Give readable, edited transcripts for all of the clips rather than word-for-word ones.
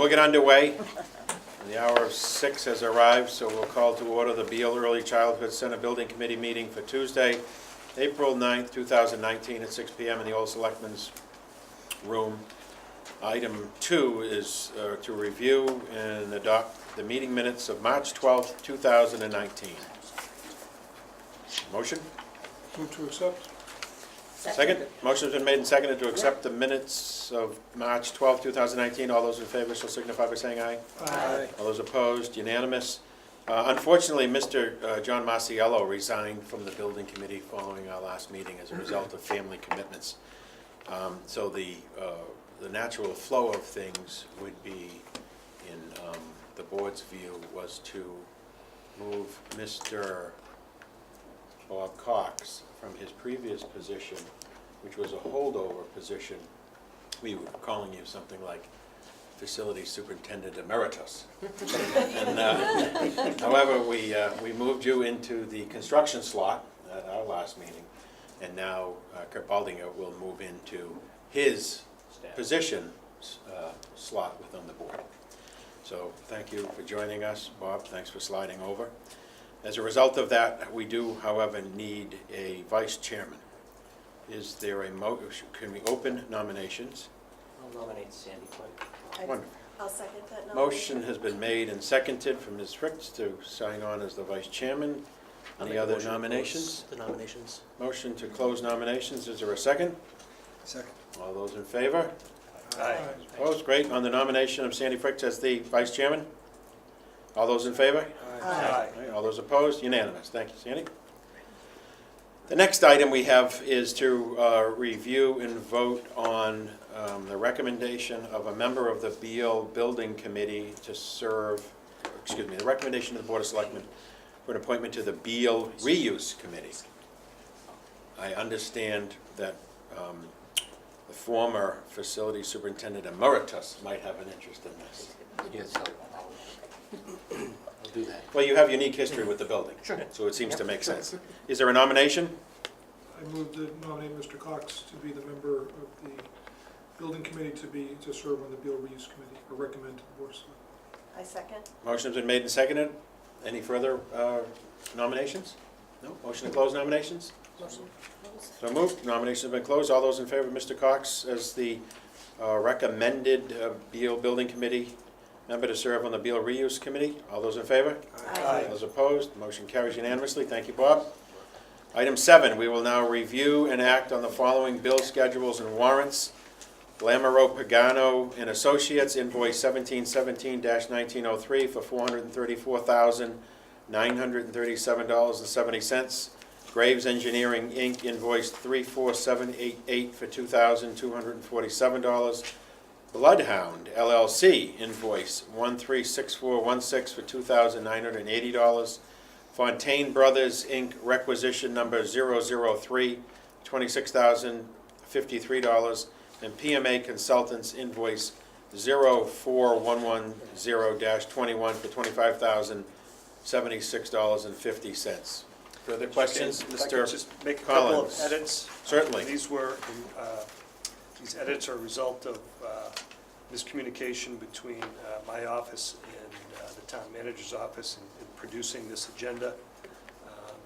We'll get underway. The hour of 6 has arrived, so we'll call to order the Beal Early Childhood Center Building Committee meeting for Tuesday, April 9th, 2019 at 6 p.m. in the Old Selectmen's Room. Item 2 is to review and adopt the meeting minutes of March 12th, 2019. Motion? Move to accept. Second. Motion's been made and seconded to accept the minutes of March 12th, 2019. All those in favor shall signify by saying aye. Aye. All those opposed, unanimous. Unfortunately, Mr. John Marciello resigned from the building committee following our last meeting as a result of family commitments. So the natural flow of things would be, in the board's view, was to move Mr. Bob Cox from his previous position, which was a holdover position. We were calling you something like Facility Superintendent Emeritus. And, however, we moved you into the construction slot at our last meeting, and now Kurt Baldinger will move into his position slot within the board. So thank you for joining us, Bob. Thanks for sliding over. As a result of that, we do, however, need a vice chairman. Is there a motion? Can we open nominations? I'll nominate Sandy Flynn. Wonderful. I'll second that nomination. Motion has been made and seconded from Ms. Fritz to sign on as the vice chairman. I'll Any make a other motion to nominations? close the nominations. Motion to close nominations. Is there a second? Second. All those in favor? Aye. Opposed? Great. On the nomination of Sandy Fritz as the vice chairman? All those in favor? Aye. All right, all those opposed? Unanimous. Thank you, Sandy. The next item we have is to review and vote on the recommendation of a member of the Beal Building Committee to serve, the recommendation of the Board of Selectmen for an appointment to the Beal Reuse Committee. I understand that the former Facility Superintendent Emeritus might have an interest in this. Yes, I'll do that. Well, you have unique history with the building. Sure. So it seems to make sense. Is there a nomination? I move to nominate Mr. Cox to be the member of the building committee to serve on the Beal Reuse Committee, or recommend to the board of selectmen. I second. Motion's been made and seconded. Any further nominations? No? Motion to close nominations? Motion closed. So moved. Nominations have been closed. All those in favor of Mr. Cox as the recommended Beal Building Committee member to serve on the Beal Reuse Committee? All those in favor? Aye. Those opposed? Motion carries unanimously. Thank you, Bob. Item 7, we will now review and act on the following bill schedules and warrants. Lamoureux Pagano and Associates, invoice 1717-1903 for $434,937.70. Graves Engineering, Inc., invoice 34788 for $2,247. Bloodhound, LLC, invoice 136416 for $2,980. Fontaine Brothers, Inc., requisition number 003, $26,053. And PMA Consultants, invoice 04110-21 for $25,076.50. Further questions, If I could Mr. just make a couple of Collins? edits. Certainly. These edits are a result of miscommunication between my office and the town manager's office in producing this agenda.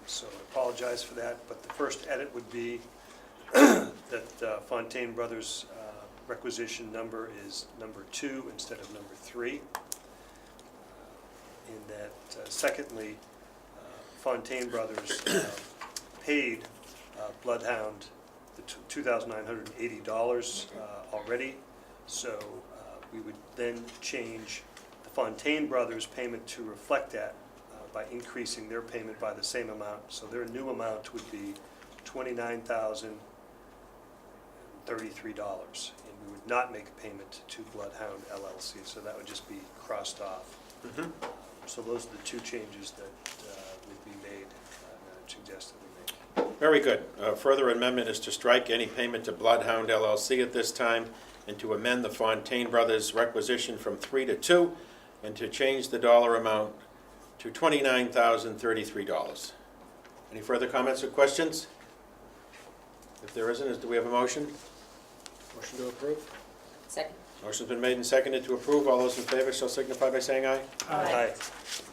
So I apologize for that, but the first edit would be that Fontaine Brothers requisition number is number 2 instead of number 3. In that, secondly, Fontaine Brothers paid Bloodhound the $2,980 already, so we would then change the Fontaine Brothers payment to reflect that by increasing their payment by the same amount. So their new amount would be $29,033, and we would not make a payment to Bloodhound LLC, so that would just be crossed off. Mhm. So those are the two changes that would be made, that I suggest that we make. Very good. Further amendment is to strike any payment to Bloodhound LLC at this time, and to amend the Fontaine Brothers requisition from 3 to 2, and to change the dollar amount to $29,033. Any further comments or questions? If there isn't, do we have a motion? Motion to approve? Second. Motion's been made and seconded to approve. All those in favor shall signify by saying aye. Aye.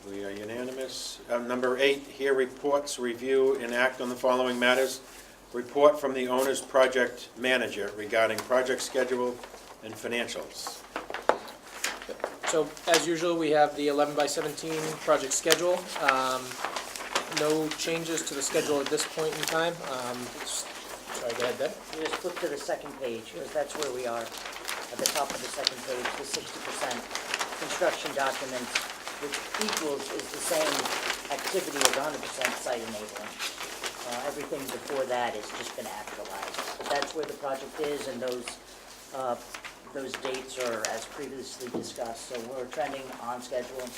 We are unanimous. Number 8, hear reports, review, and act on the following matters. Report from the owner's project manager regarding project schedule and financials. So as usual, we have the 11 by 17 project schedule. No changes to the schedule at this point in time. Sorry, go ahead, Deb. You just flip to the second page, because that's where we are, at the top of the second page, the 60% construction documents, which is the same activity as 100% site enabling. Everything before that has just been actualized. But that's where the project is, and those dates are as previously discussed. So we're trending on schedule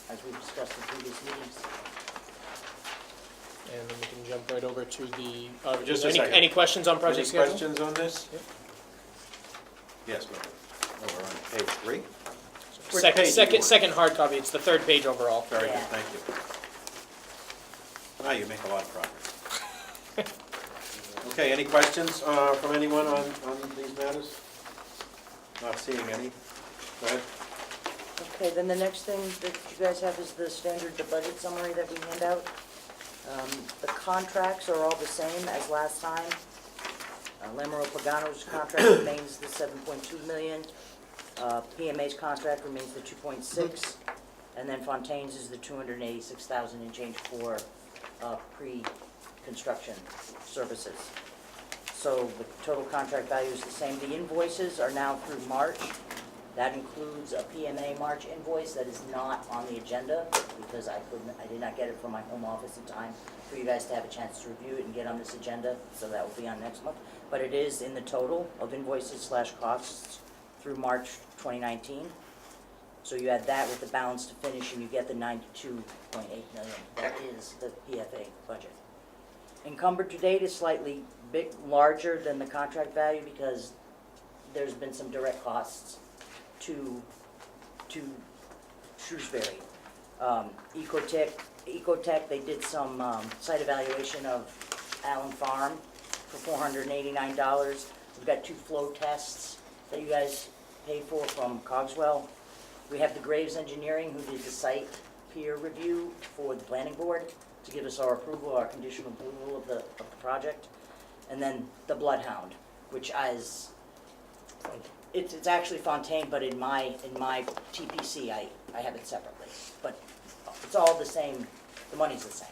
as we've discussed in previous meetings. And then we can jump right over to the, Just a any, second. any questions on project Any schedule? questions on this? Yep. Yes, go ahead. Oh, we're on page 3? Which Second, page you second, want? second hard copy, it's the third page overall. Very good, Yeah. thank you. Wow, you make a lot of progress. Okay, any questions from anyone on these matters? Not seeing any. Go ahead. Okay, then the next thing that you guys have is the budget summary that we hand out. The contracts are all the same as last time. Lamero Pagano's contract remains the 7.2 million. PMA's contract remains the 2.6, and then Fontaine's is the 286,000 and change for pre-construction services. So the total contract value is the same. The invoices are now through March. That includes a PMA March invoice that is not on the agenda because I did not get it from my home office in time for you guys to have a chance to review it and get on this agenda, so that will be on next month. But it is in the total of invoices / costs through March 2019. So you add that with the balance to finish and you get the 92.8 million. That is the PFA budget. Encumbered to date is slightly larger than the contract value because there's been some direct costs to Shrewsbury. Ecotech, they did some site evaluation of Allen Farm for $489. We've got 2 flow tests that you guys paid for from Cogswell. We have the Graves Engineering who did the site peer review for the planning board to give us our approval, our conditional approval of the project. And then the Bloodhound, which is, it's actually Fontaine, but in my TPC, I have it separately. But it's all the same, the money's the same.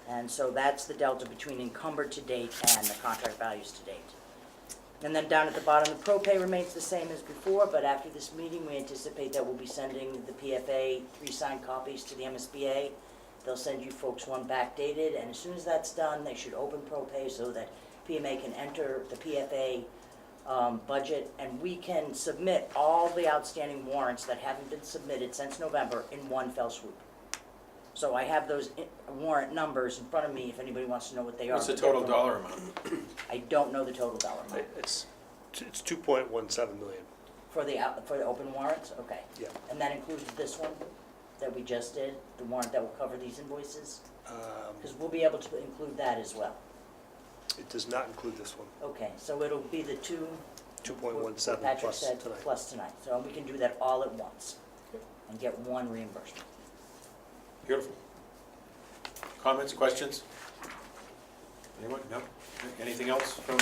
And so that's the delta between encumbered to date and the contract values to date. And then down at the bottom, the propay remains the same as before, but after this meeting, we anticipate that we'll be sending the PFA 3 signed copies to the MSBA. They'll send you folks one backdated, and as soon as that's done, they should open propay so that PMA can enter the PFA budget, and we can submit all the outstanding warrants that haven't been submitted since November in one fell swoop. So I have those warrant numbers in front of me if anybody wants to know what they are. What's the total dollar amount? I don't know the total dollar amount. It's 2.17 million. For the open warrants? Okay. Yeah. And that includes this one that we just did, the warrant that will cover these invoices? Because we'll be able to include that as well. It does not include this one. Okay, so it'll be the 2.17 Patrick plus said tonight. plus tonight. So we can do that all at once and get one reimbursement. Beautiful. Comments, questions? Anyone? No? Anything else from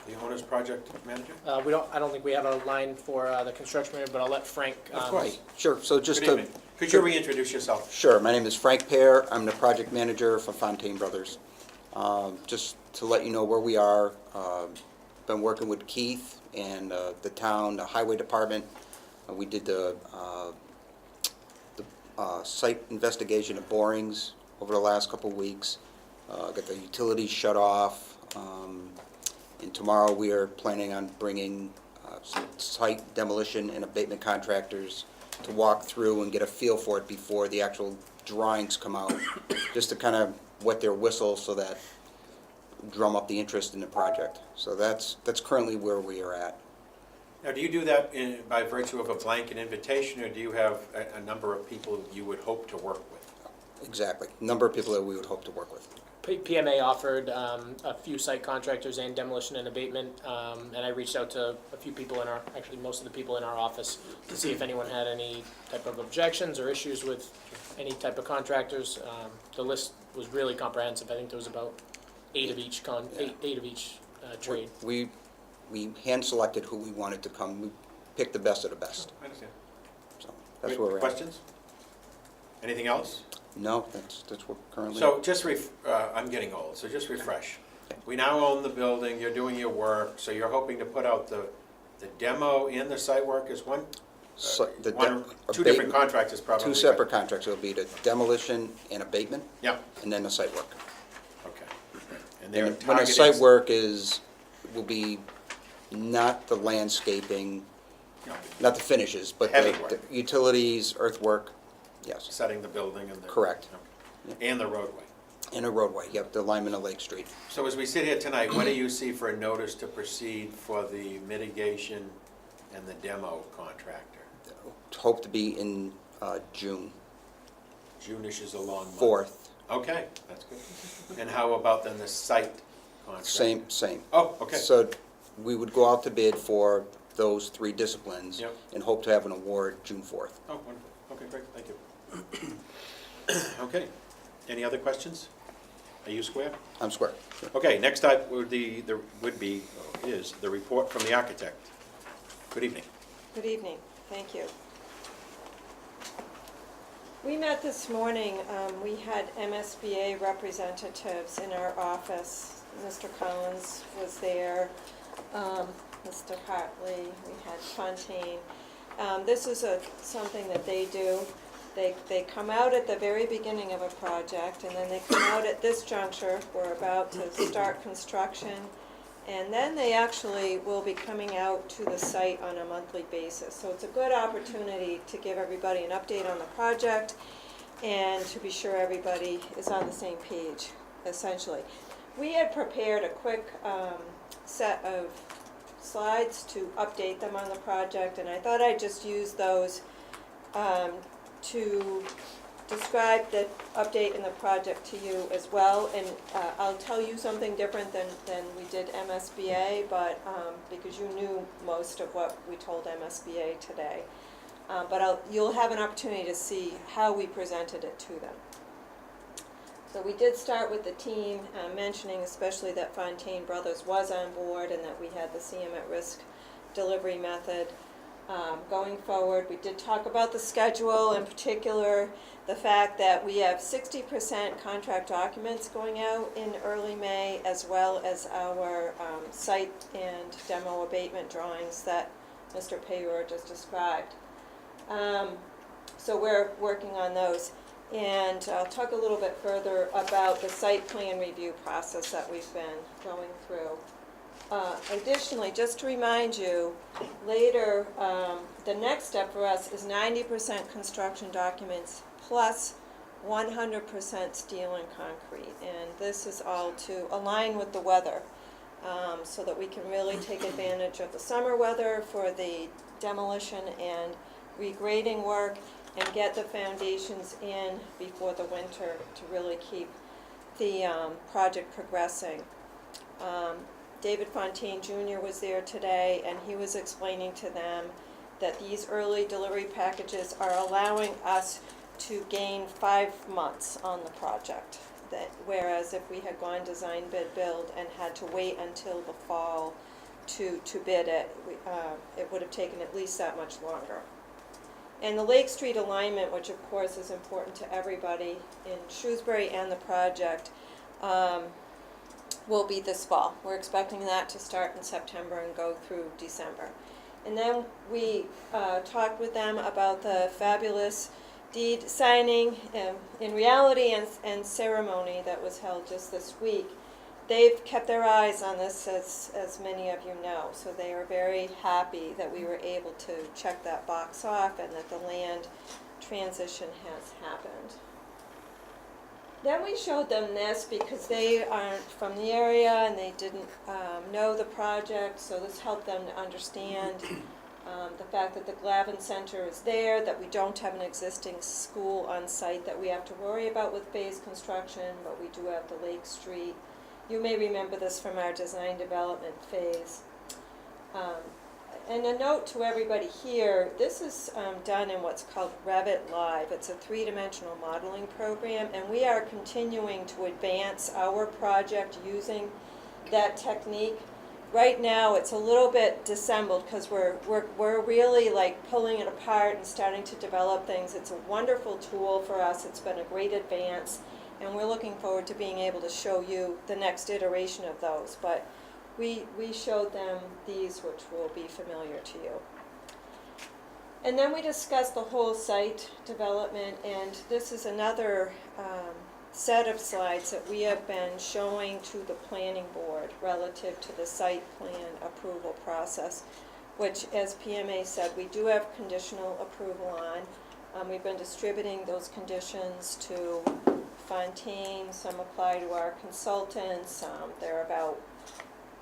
the owner's project manager? I don't think we have a line for the construction manager, but I'll let Frank. Of course. Sure, so just Good to... evening. Could you reintroduce yourself? Sure, my name is Frank Pear, I'm the project manager for Fontaine Brothers. Just to let you know where we are, been working with Keith and the town, the highway department. We did the site investigation of borings over the last couple of weeks. Got the utilities shut off. And tomorrow we are planning on bringing some site demolition and abatement contractors to walk through and get a feel for it before the actual drawings come out, just to kind of wet their whistle so that drum up the interest in the project. So that's currently where we are at. Now, do you do that by virtue of a blanket invitation, or do you have a number of people you would hope to work with? Exactly. Number of people that we would hope to work with. PMA offered a few site contractors and demolition and abatement, and I reached out to a few people in our, actually most of the people in our office, to see if anyone had any type of objections or issues with any type of contractors. The list was really comprehensive. I think there was about eight of each trade. We hand-selected who we wanted to come. We picked the best of the best. I understand. So that's where we're at. Questions? Anything else? No, that's what currently. So just I'm getting old, so just refresh. We now own the building, you're doing your work, so you're hoping to put out the demo and the site work as one? So the Two different abatement- contractors probably. Two separate contracts. It'll be the demolition and abatement, Yeah, and then the site work. okay. And they're When the targeting. site work will be not the landscaping, No, not the finishes, but Heavy the work. utilities, earthwork, yes, Setting the building and the. Correct. Okay. And the roadway. and a roadway, yep, the alignment of Lake Street. So as we sit here tonight, what do you see for a notice to proceed for the mitigation and the demo contractor? Hope to be in June June-ish is a long month. 4th, Okay, that's good. And how about then the site contract? same. Oh, okay. So we would go out to bid for those 3 disciplines Yep. and hope to have an award June 4th. Oh, wonderful. Okay, great, thank you. Okay, any other questions? Are you square? I'm square. Okay, next up is the report from the architect. Good evening. Good evening, thank you. We met this morning, we had MSBA representatives in our office. Mr. Collins was there, Mr. Hartley, we had Fontaine. This is something that they do. They come out at the very beginning of a project, and then they come out at this juncture. We're about to start construction, and then they actually will be coming out to the site on a monthly basis. So it's a good opportunity to give everybody an update on the project and to be sure everybody is on the same page, essentially. We had prepared a quick set of slides to update them on the project, and I thought I'd just use those to describe the update in the project to you as well. And I'll tell you something different than we did MSBA, but because you knew most of what we told MSBA today. But you'll have an opportunity to see how we presented it to them. So we did start with the team, mentioning especially that Fontaine Brothers was on board and that we had the CM at risk delivery method. Going forward, we did talk about the schedule, in particular the fact that we have 60% contract documents going out in early May, as well as our site and demo abatement drawings that Mr. Payor just described. So we're working on those. And I'll talk a little bit further about the site plan review process that we've been going through. Additionally, just to remind you, later, the next step for us is 90% construction documents plus 100% steel and concrete. And this is all to align with the weather, so that we can really take advantage of the summer weather for the demolition and regrading work and get the foundations in before the winter to really keep the project progressing. David Fontaine Jr. was there today, and he was explaining to them that these early delivery packages are allowing us to gain 5 months on the project. Whereas if we had gone design bid build and had to wait until the fall to bid it, it would have taken at least that much longer. And the Lake Street alignment, which of course is important to everybody in Shrewsbury and the project, will be this fall. We're expecting that to start in September and go through December. And then we talked with them about the fabulous deed signing in reality and ceremony that was held just this week. They've kept their eyes on this, as many of you know, so they are very happy that we were able to check that box off and that the land transition has happened. Then we showed them this because they aren't from the area and they didn't know the project, so this helped them to understand The fact that the Glavin Center is there, that we don't have an existing school on site that we have to worry about with phase construction, but we do have the Lake Street. You may remember this from our design development phase. And a note to everybody here, this is done in what's called Revit Live. It's a three-dimensional modeling program, and we are continuing to advance our project using that technique. Right now, it's a little bit dissembled because we're really like pulling it apart and starting to develop things. It's a wonderful tool for us. It's been a great advance, and we're looking forward to being able to show you the next iteration of those. But we showed them these, which will be familiar to you. And then we discussed the whole site development, and this is another set of slides that we have been showing to the planning board relative to the site plan approval process, which, as PMA said, we do have conditional approval on. We've been distributing those conditions to Fontaine, some apply to our consultants. They're about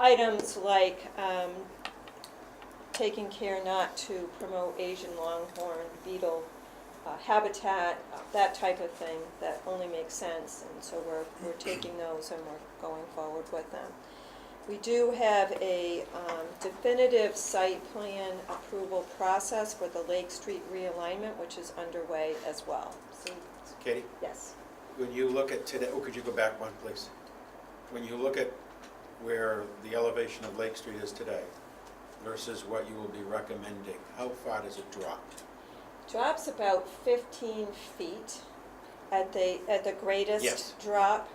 items like taking care not to promote Asian longhorn beetle habitat, that type of thing that only makes sense, and so we're taking those and we're going forward with them. We do have a definitive site plan approval process for the Lake Street realignment, which is underway as well. So, Katie, yes. when you look at today, could you go back one, please? When you look at where the elevation of Lake Street is today versus what you will be recommending, how far does it drop? Drops about 15 feet at the greatest Yes. drop,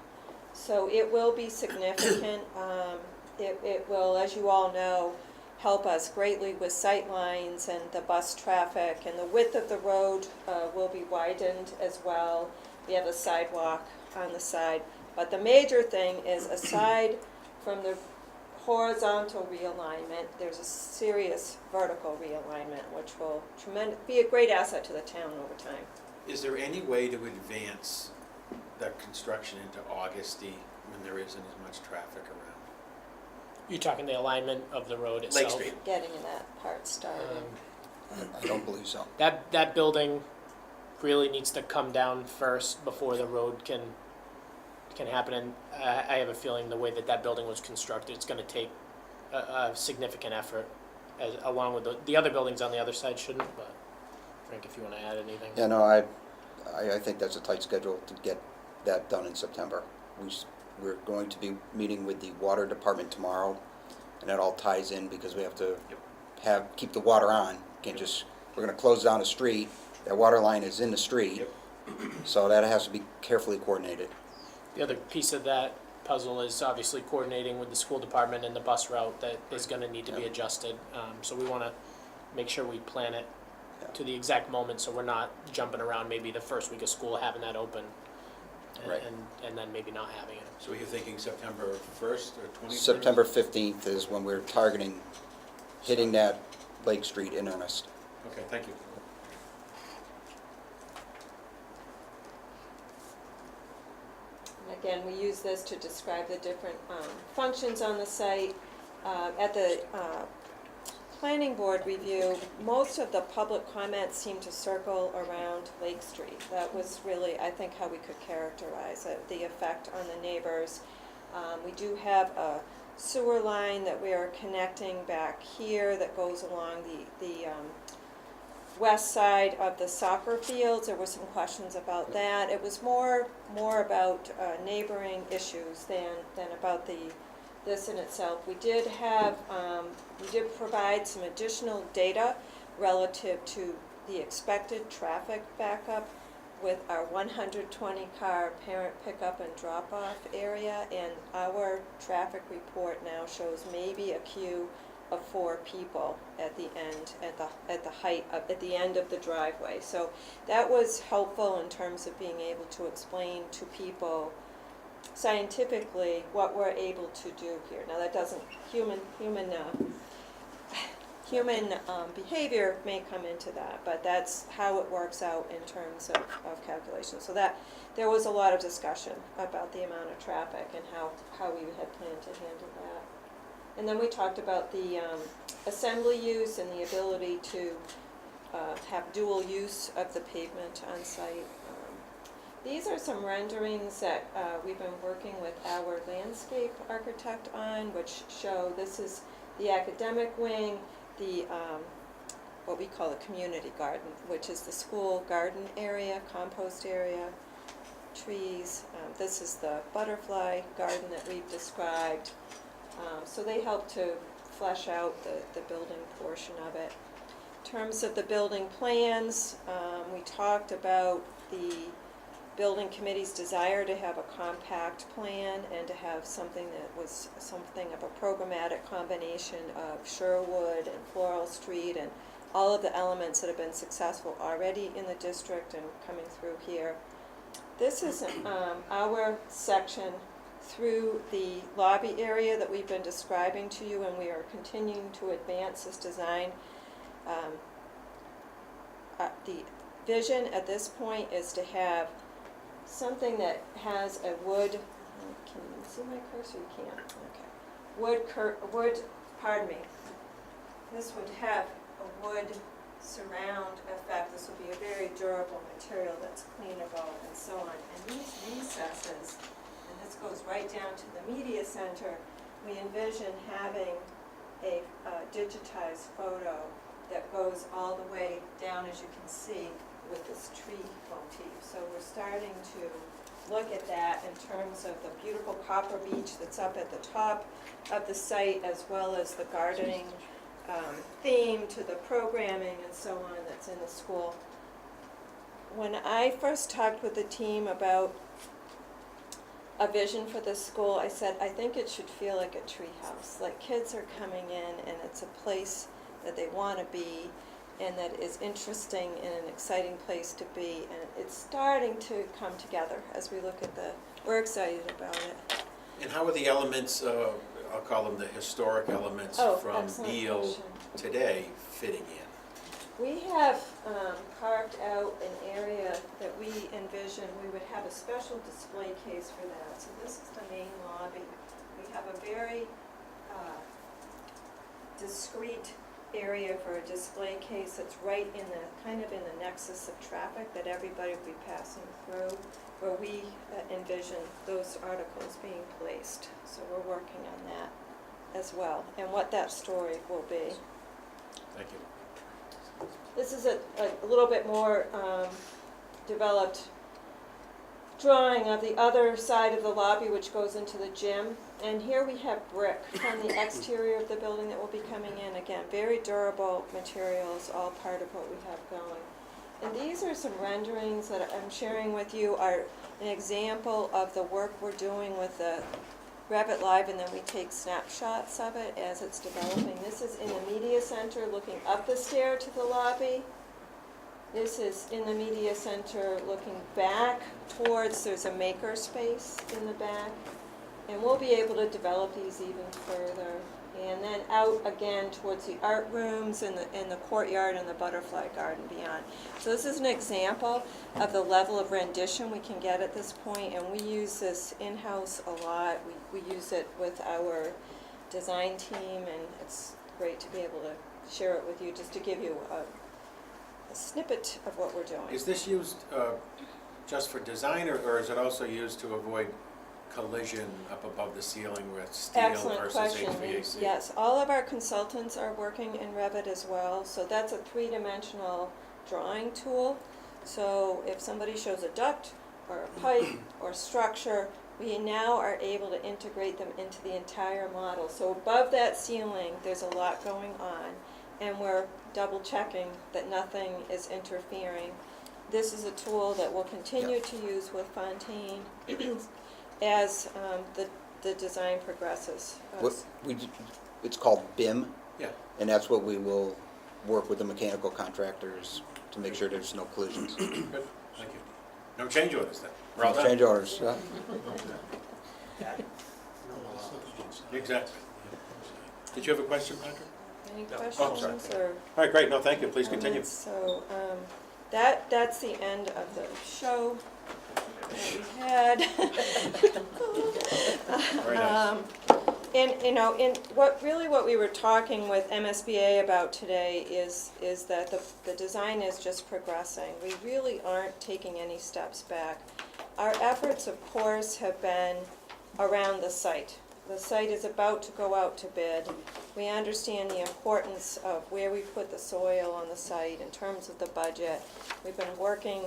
so it will be significant. It will, as you all know, help us greatly with sight lines and the bus traffic, and the width of the road will be widened as well. We have a sidewalk on the side, but the major thing is, aside from the horizontal realignment, there's a serious vertical realignment, which will be a great asset to the town over time. Is there any way to advance that construction into Augusty when there isn't as much traffic around? You're talking the alignment of the road itself? Lake Street. Getting that part started. I don't believe so. That building really needs to come down first before the road can happen, and I have a feeling the way that building was constructed, it's gonna take a significant effort, along with the other buildings on the other side shouldn't, but Frank, if you wanna add anything. Yeah, no, I think that's a tight schedule to get that done in September. We're going to be meeting with the water department tomorrow, and that all ties in because we have to keep the water on. Can't just, we're gonna close down a street, that water line is in the street, so that has to be carefully coordinated. The other piece of that puzzle is obviously coordinating with the school department and the bus route that is gonna need to be adjusted. So we wanna make sure we plan it to the exact moment, so we're not jumping around maybe the first week of school having that open, Right. and then maybe not having it. So you're thinking September 1st or 21st? September 15th is when we're targeting hitting that Lake Street in earnest. Okay, thank you. And again, we use this to describe the different functions on the site. At the planning board review, most of the public comments seem to circle around Lake Street. That was really, I think, how we could characterize it, the effect on the neighbors. We do have a sewer line that we are connecting back here that goes along the west side of the soccer fields. There were some questions about that. It was more about neighboring issues than about this in itself. We did provide some additional data relative to the expected traffic backup with our 120-car parent pickup and drop-off area, and our traffic report now shows maybe a queue of 4 people at the end, at the end of the driveway. So that was helpful in terms of being able to explain to people scientifically what we're able to do here. Now that doesn't, human behavior may come into that, but that's how it works out in terms of calculation. So that there was a lot of discussion about the amount of traffic and how we had planned to handle that. And then we talked about the assembly use and the ability to have dual use of the pavement on site. These are some renderings that we've been working with our landscape architect on, which show this is the academic wing, the what we call the community garden, which is the school garden area, compost area, trees. This is the butterfly garden that we've described. So they help to flesh out the building portion of it. In terms of the building plans, we talked about the building committee's desire to have a compact plan and to have something that was something of a programmatic combination of Sherwood and Floral Street and all of the elements that have been successful already in the district and coming through here. This is our section through the lobby area that we've been describing to you, and we are continuing to advance this design. The vision at this point is to have something that has a wood, can you see my cursor? You can't, okay. Pardon me. This would have a wood surround effect. This would be a very durable material that's cleanable and so on. And these recesses, and this goes right down to the media center, we envision having a digitized photo that goes all the way down, as you can see, with this tree motif. So we're starting to look at that in terms of the beautiful copper beech that's up at the top of the site, as well as the gardening theme to the programming and so on that's in the school. When I first talked with the team about a vision for this school, I said, I think it should feel like a tree house. Like kids are coming in and it's a place that they want to be and that is interesting and an exciting place to be. And it's starting to come together as we look at we're excited about it. And how are the elements, I'll call them the historic elements from excellent Beal question. today fitting in? We have carved out an area that we envision we would have a special display case for that. So this is the main lobby. We have a very discrete area for a display case that's right in the kind of in the nexus of traffic that everybody will be passing through, where we envision those articles being placed. So we're working on that as well, and what that story will be. Thank you. This is a little bit more developed drawing of the other side of the lobby, which goes into the gym. And here we have brick from the exterior of the building that will be coming in. Again, very durable materials, all part of what we have going. And these are some renderings that I'm sharing with you, are an example of the work we're doing with the Revit Live, and then we take snapshots of it as it's developing. This is in the media center looking up the stair to the lobby. This is in the media center looking back towards, there's a maker space in the back. And we'll be able to develop these even further. And then out again towards the art rooms and the courtyard and the butterfly garden beyond. So this is an example of the level of rendition we can get at this point, and we use this in-house a lot. We use it with our design team, and it's great to be able to share it with you, just to give you a snippet of what we're doing. Is this used just for design, or is it also used to avoid collision up above the ceiling with steel Excellent versus question. HVAC? Yes, all of our consultants are working in Revit as well, so that's a three-dimensional drawing tool. So if somebody shows a duct or a pipe or structure, we now are able to integrate them into the entire model. So above that ceiling, there's a lot going on, and we're double checking that nothing is interfering. This is a tool that we'll continue to use with Fontaine as the design progresses. It's called BIM, Yeah. and that's what we will work with the mechanical contractors to make sure there's no collisions. Good, thank you. No change orders then? We're all done? Change orders. Exactly. Did you have a question, Patrick? Any Oh, sorry. questions or? All right, great, no, thank you, please continue. So that's the end of the show that we had. Very nice. And, you know, what we were talking with MSBA about today is that the design is just progressing. We really aren't taking any steps back. Our efforts, of course, have been around the site. The site is about to go out to bid. We understand the importance of where we put the soil on the site in terms of the budget. We've been working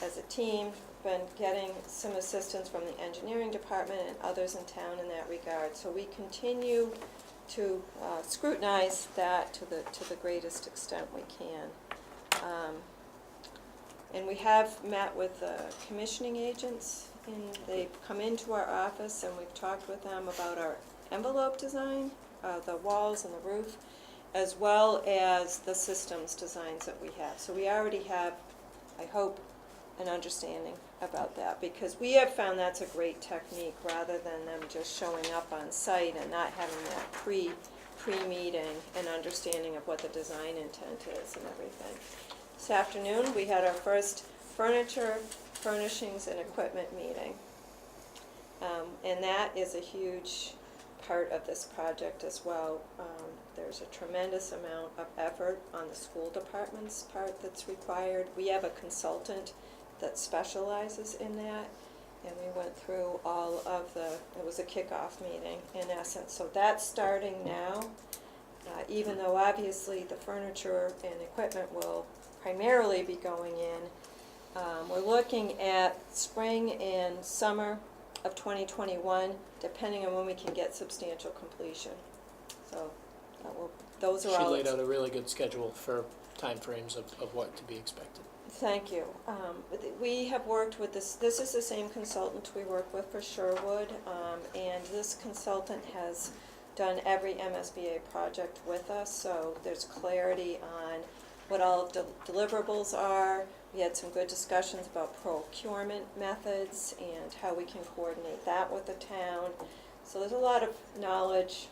as a team, been getting some assistance from the engineering department and others in town in that regard. So we continue to scrutinize that to the greatest extent we can. And we have met with the commissioning agents, and they've come into our office, and we've talked with them about our envelope design, the walls and the roof, as well as the systems designs that we have. So we already have, I hope, an understanding about that, because we have found that's a great technique, rather than them just showing up on site and not having that pre-meeting and understanding of what the design intent is and everything. This afternoon, we had our first furniture, furnishings, and equipment meeting. And that is a huge part of this project as well. There's a tremendous amount of effort on the school department's part that's required. We have a consultant that specializes in that, and we went through all of it was a kickoff meeting in essence. So that's starting now, even though obviously the furniture and equipment will primarily be going in. We're looking at spring and summer of 2021, depending on when we can get substantial completion. So those are She all. laid out a really good schedule for timeframes of what to be expected. Thank you. We have worked with this is the same consultant we work with for Sherwood, and this consultant has done every MSBA project with us, so there's clarity on what all of the deliverables are. We had some good discussions about procurement methods and how we can coordinate that with the town. So there's a lot of knowledge,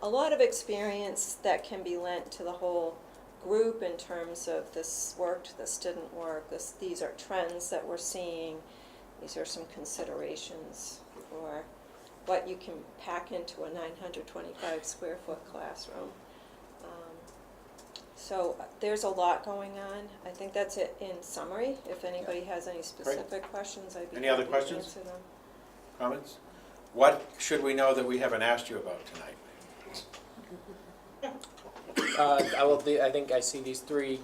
a lot of experience that can be lent to the whole group in terms of this worked, this didn't work, these are trends that we're seeing, these are some considerations for what you can pack into a 925 square foot classroom. So there's a lot going on. I think that's it in summary. If anybody has any specific questions, I'd be Any other happy to questions? answer them. Comments? What should we know that we haven't asked you about tonight? I think I see these 3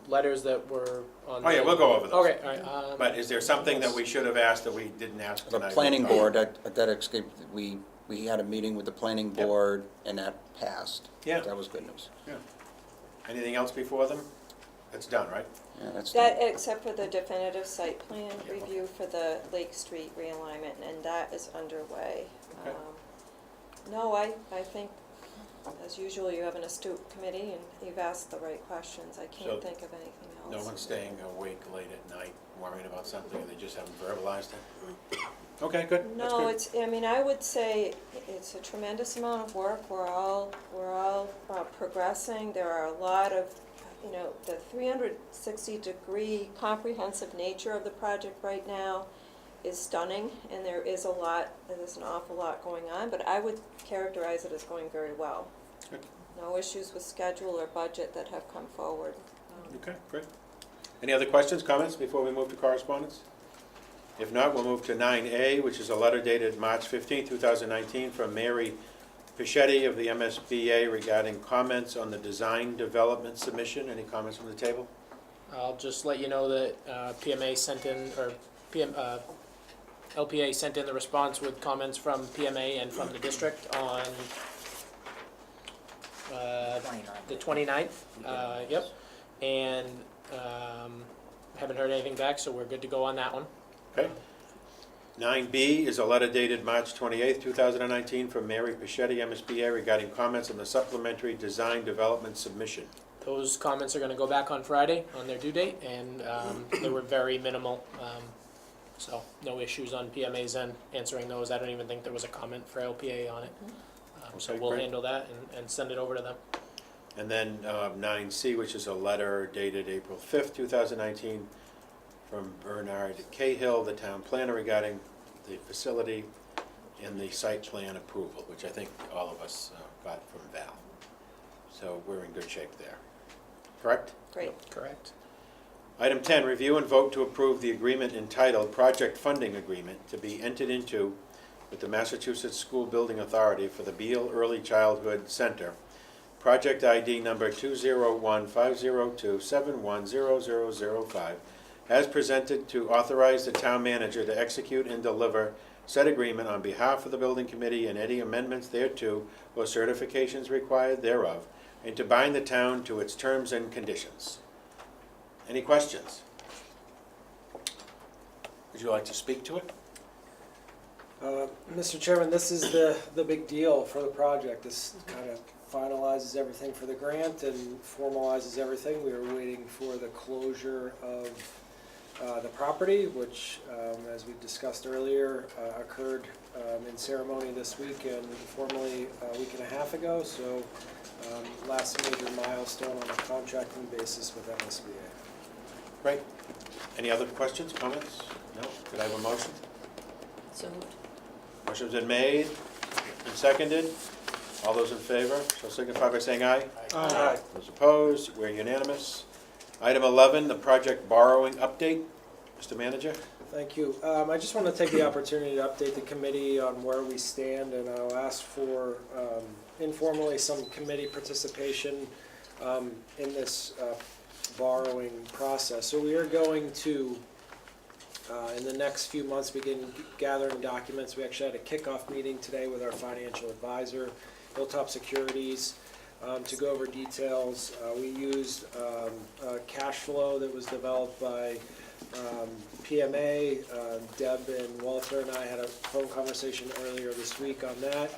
letters that were on. Oh, yeah, we'll go over those. Okay, all right. But is there something that we should have asked that we didn't ask The tonight? planning board, that escaped, we had a meeting with the planning Yep. board, and that passed. Yeah. That was good news. Yeah. Anything else before them? It's done, right? Yeah, that's That, done. except for the definitive site plan Yeah. review for the Lake Street realignment, and that is underway. Okay. No, I think, as usual, you have an astute committee, and you've asked the right questions. I So, can't think of anything else. No one's staying awake late at night worrying about something, or they just haven't verbalized it? Okay, good. That's No, good. it's, I mean, I would say it's a tremendous amount of work. We're all progressing. There are a lot of, the 360-degree comprehensive nature of the project right now is stunning, and there's an awful lot going on, but I would characterize it as going very well. Good. No issues with schedule or budget that have come forward. Okay, great. Any other questions, comments before we move to correspondence? If not, we'll move to 9A, which is a letter dated March 15, 2019, from Mary Pichetti of the MSBA regarding comments on the design development submission. Any comments from the table? I'll just let you know that PMA sent in, or LPA sent in the response with comments from PMA and from the district on the 29th. Yep. And haven't heard anything back, so we're good to go on that one. Okay. 9B is a letter dated March 28, 2019, from Mary Pichetti, MSBA, regarding comments on the supplementary design development submission. Those comments are going to go back on Friday on their due date, and they were very minimal. So no issues on PMA's end answering those. I don't even think there was a comment for LPA on it. So Okay, we'll great. handle that and send it over to them. And then 9C, which is a letter dated April 5th, 2019, from Bernard Cahill, the town planner, regarding the facility and the site plan approval, which I think all of us got from Val. So we're in good shape there. Correct? Great. Correct. Item 10, review and vote to approve the agreement entitled Project Funding Agreement to be entered into with the Massachusetts School Building Authority for the Beal Early Childhood Center, project ID number 201-502-710005, as presented, to authorize the town manager to execute and deliver said agreement on behalf of the building committee and any amendments thereto or certifications required thereof, and to bind the town to its terms and conditions. Any questions? Would you like to speak to it? Mr. Chairman, this is the big deal for the project. This kind of finalizes everything for the grant and formalizes everything. We were waiting for the closure of the property, which, as we discussed earlier, occurred in ceremony this week and formally a week and a half ago. So last major milestone on a contracting basis with MSBA. Great. Any other questions, comments? No? Could I have a motion? So moved. Motion's been made and seconded. All those in favor shall signify by saying aye. Aye. Those opposed, we're unanimous. Item 11, the project borrowing update. Mr. Manager? Thank you. I just want to take the opportunity to update the committee on where we stand, and I'll ask for informally some committee participation in this borrowing process. So we are going to, in the next few months, begin gathering documents. We actually had a kickoff meeting today with our financial advisor, Hilltop Securities, to go over details. We used a cash flow that was developed by PMA. Deb and Walter and I had a phone conversation earlier this week on that.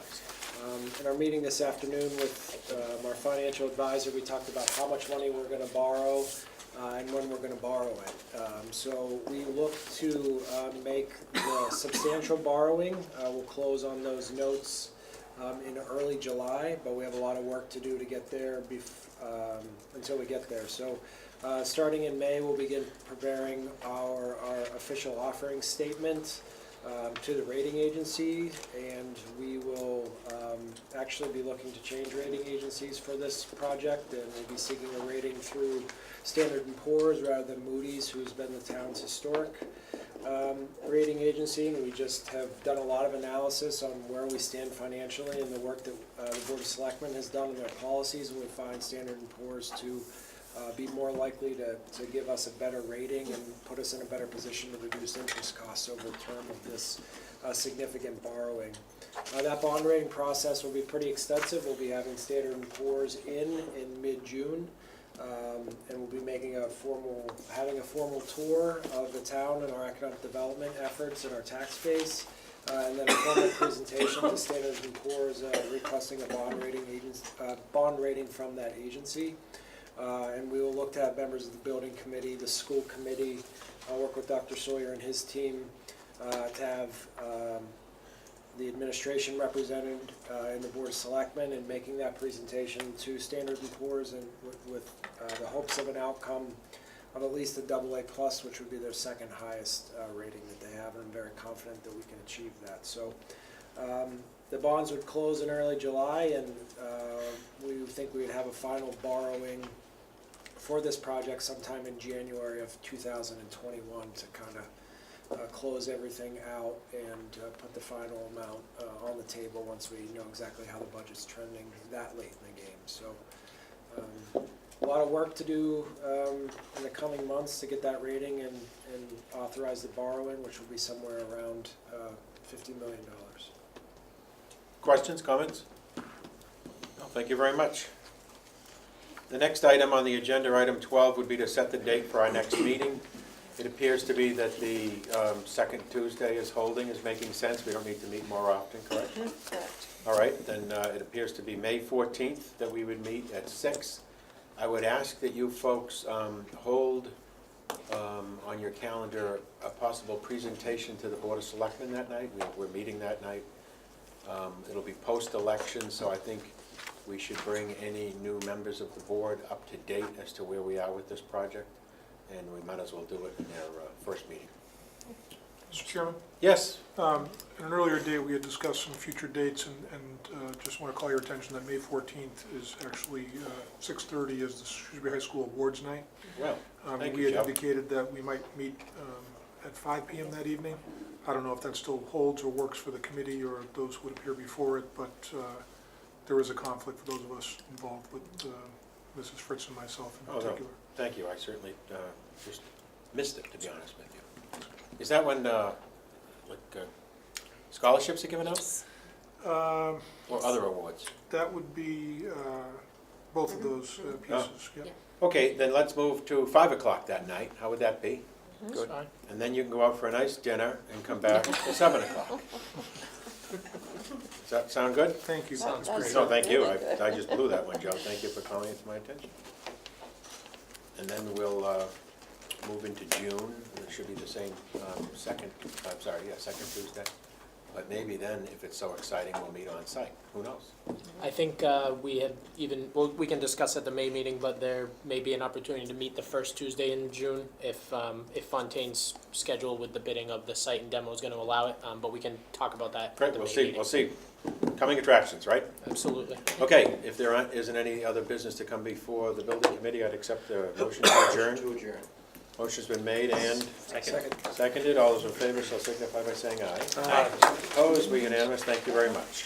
In our meeting this afternoon with our financial advisor, we talked about how much money we're going to borrow and when we're going to borrow it. So we look to make the substantial borrowing. We'll close on those notes in early July, but we have a lot of work to do to get there until we get there. So starting in May, we'll begin preparing our official offering statement to the rating agency, and we will actually be looking to change rating agencies for this project, and we'll be seeking a rating through Standard & Poor's rather than Moody's, who's been the town's historic rating agency. And we just have done a lot of analysis on where we stand financially and the work that the Board of Selectmen has done in their policies, and we find Standard & Poor's to be more likely to give us a better rating and put us in a better position to reduce interest costs over the term of this significant borrowing. That bond rating process will be pretty extensive. We'll be having Standard & Poor's in mid-June, and we'll be having a formal tour of the town and our economic development efforts and our tax base, and then a formal presentation to Standard & Poor's requesting a bond rating from that agency. And we will look to have members of the building committee, the school committee, work with Dr. Sawyer and his team to have the administration represented in the Board of Selectmen in making that presentation to Standard & Poor's, and with the hopes of an outcome of at least a AA+, which would be their second highest rating that they have, and I'm very confident that we can achieve that. So the bonds would close in early July, and we would think we would have a final borrowing for this project sometime in January of 2021 to kind of close everything out and put the final amount on the table once we know exactly how the budget's trending that late in the game. So a lot of work to do in the coming months to get that rating and authorize the borrowing, which will be somewhere around $50 million. Questions, comments? No, thank you very much. The next item on the agenda, item 12, would be to set the date for our next meeting. It appears to be that the second Tuesday is making sense. We don't need to meet more often, correct? Correct. All right, then it appears to be May 14th that we would meet at 6. I would ask that you folks hold on your calendar a possible presentation to the Board of Selectmen that night. We're meeting that night. It'll be post-election, so I think we should bring any new members of the board up to date as to where we are with this project, and we might as well do it in their first meeting. Mr. Chairman, Yes, at an earlier date, we had discussed some future dates, and just want to call your attention that May 14th is actually 6:30 is the Shrewsbury High School Awards Night. well, thank We you, had Joe. indicated that we might meet at 5 PM that evening. I don't know if that still holds or works for the committee, or if those would appear before it, but there is a conflict for those of us involved with Mrs. Fritz and myself in Oh, no. particular. Thank you, I certainly just missed it, to be honest with you. Is that when, scholarships are given out, Um, or other awards? That would be both of those pieces, yeah. Okay, then let's move to 5 o'clock that night, how would that be? That's fine. And then you can go out for a nice dinner and come back at 7 o'clock. Does that sound good? Thank you. Sounds That's great. No, thank you, Really good. I just blew that one, Joe, thank you for calling it to my attention. And then we'll move into June, it should be the same, second Tuesday. But maybe then, if it's so exciting, we'll meet on site, who knows? I think we had even, well, we can discuss at the May meeting, but there may be an opportunity to meet the first Tuesday in June if Fontaine's schedule with the bidding of the site and demo is going to allow it, but we can talk about that at Great, the we'll May see, meeting. we'll see. Coming attractions, right? Absolutely. Okay, if there isn't any other business to come before the building committee, I'd accept the motion to adjourn. To adjourn. Motion's been made and Second. seconded. All those in favor shall signify by saying aye. Opposed, we unanimous. Thank you very much.